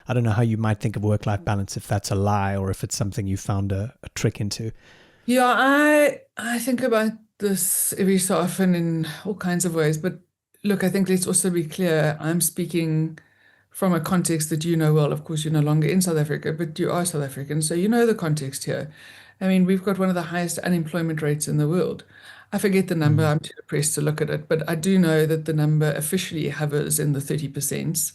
I don't know how you might think of work-life balance, if that's a lie or if it's something you found a trick into. Yeah, I think about this every so often in all kinds of ways. But look, I think let's also be clear. I'm speaking from a context that you know well. Of course, you're no longer in South Africa, but you are South African, so you know the context here. I mean, we've got one of the highest unemployment rates in the world. I forget the number, Mm. I'm too depressed to look at it, but I do know that the number officially hovers in the 30%,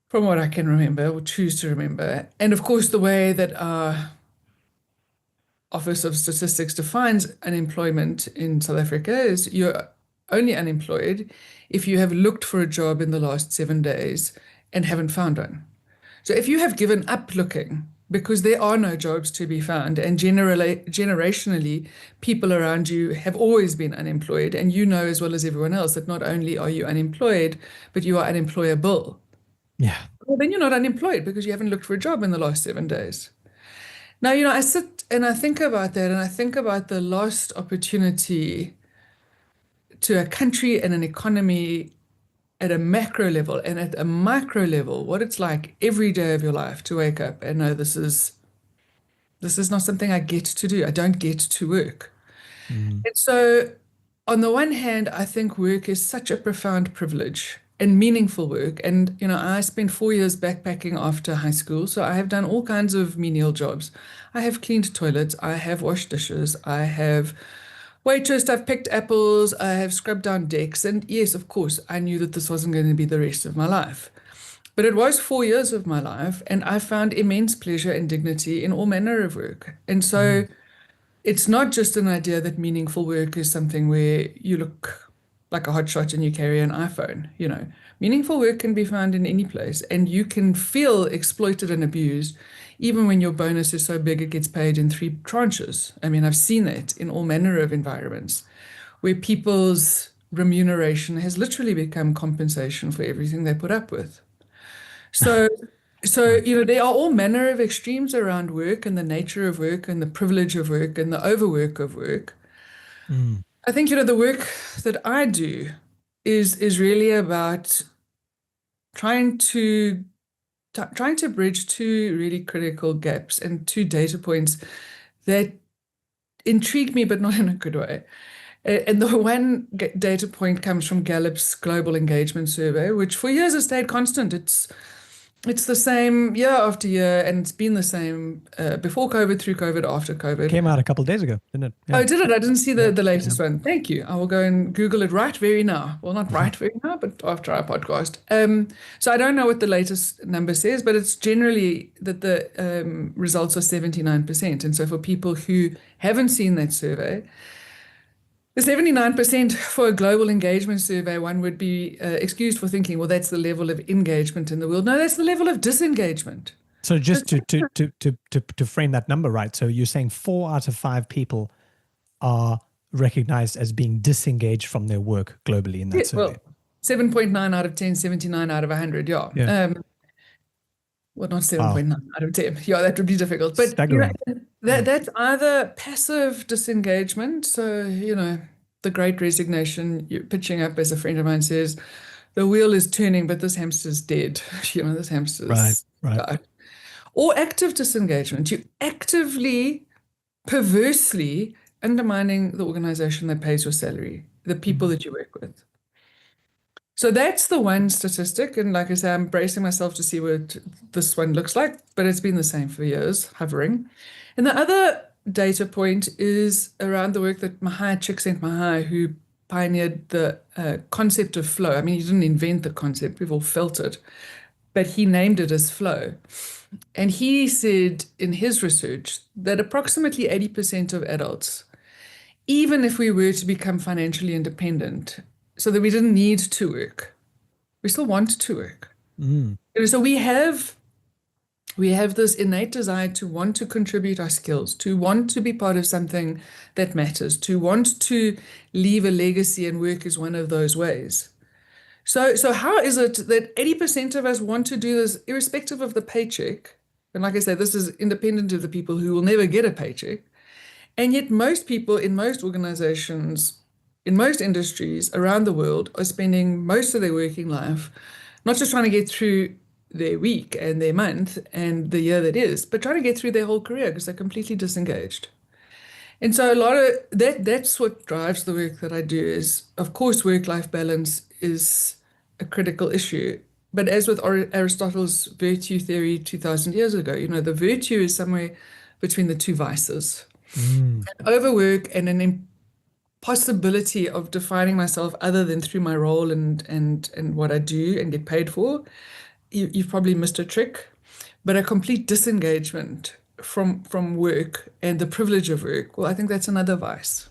from what I can remember or choose to remember. And of course, the way that our Office of Statistics defines unemployment in South Africa is you're only unemployed if you have looked for a job in the last 7 days and haven't found one. So if you have given up looking because there are no jobs to be found, and generationally, people around you have always been unemployed, and you know as well as everyone else that not only are you unemployed, but you are unemployable. Yeah. Well, then you're not unemployed because you haven't looked for a job in the last 7 days. Now, I sit and I think about that, and I think about the lost opportunity to a country and an economy at a macro level and at a micro level, what it's like every day of your life to wake up and know this is not something I get to do. I don't get to work. Mm. And so, on the one hand, I think work is such a profound privilege and meaningful work. And, I spent 4 years backpacking after high school. So I have done all kinds of menial jobs. I have cleaned toilets. I have washed dishes. I have waitressed. I've picked apples. I have scrubbed down decks. And yes, of course, I knew that this wasn't going to be the rest of my life. But it was 4 years of my life. And I found immense pleasure and dignity in all manner of work. And Mm. so, it's not just an idea that meaningful work is something where you look like a hotshot and you carry an iPhone. Meaningful work can be found in any place, and you can feel exploited and abused even when your bonus is so big it gets paid in three tranches. I mean, I've seen it in all manner of environments where people's remuneration has literally become compensation for everything they put up with. So, so, Right. there are all manner of extremes around work and the nature of work and the privilege of work and the overwork of work. Mm. I think, the work that I do is really about trying to trying to bridge two really critical gaps and two data points that intrigue me, but not in a good way. And the one data point comes from Gallup's Global Engagement Survey, which for years has stayed constant. It's the same year after year, and it's been the same before COVID, through COVID, after COVID. Came out a couple of days ago, didn't it? Yeah. Oh, did it? I didn't see the, Yeah. the Yeah. latest one. Thank you. I will go and Google it right very now. Well, not right very now, but after our podcast. So I don't know what the latest number says, but it's generally that the results are 79%. And so for people who haven't seen that survey, the 79% for a global engagement survey, one would be excused for thinking, well, that's the level of engagement in the world. No, that's the level of disengagement. So just to frame that number right, so you're saying 4 out of 5 people are recognized as being disengaged from their work globally in Yeah, that survey. well, 7.9 out of 10, 79 out of 100. Yeah. Yeah. Well, not Wow. 7.9 out of 10. Yeah, that would be difficult. But Staggering. that Mm. that's either passive disengagement. So, the great resignation, you're pitching up, as a friend of mine says, the wheel is turning, but this hamster's dead. This Right. hamster's Right. died. Or active disengagement. You actively, perversely undermining the organization that pays your salary, the people Mm. that you work with. So that's the one statistic. And like I say, I'm bracing myself to see what this one looks like, but it's been the same for years, hovering. And the other data point is around the work that Mahai Csikszentmihalyi, who pioneered the concept of flow. I mean, he didn't invent the concept, we've all felt it, but he named it as flow. And he said in his research that approximately 80% of adults, even if we were to become financially independent, so that we didn't need to work, we still want to work. Mm. So we have this innate desire to want to contribute our skills, to want to be part of something that matters, to want to leave a legacy, and work is one of those ways. So how is it that 80% of us want to do this irrespective of the paycheck? And like I said, this is independent of the people who will never get a paycheck. And yet most people in most organizations, in most industries around the world are spending most of their working life not just trying to get through their week and their month and the year that is, but trying to get through their whole career because they're completely disengaged. And so a lot of that's what drives the work that I do is, of course, work-life balance is a critical issue. But as with Aristotle's virtue theory 2000 years ago, the virtue is somewhere between the two vices. Mm. Overwork and an impossibility of defining myself other than through my role and what I do and get paid for, you've probably missed a trick. But a complete disengagement from work and the privilege of work, well, I think that's another vice.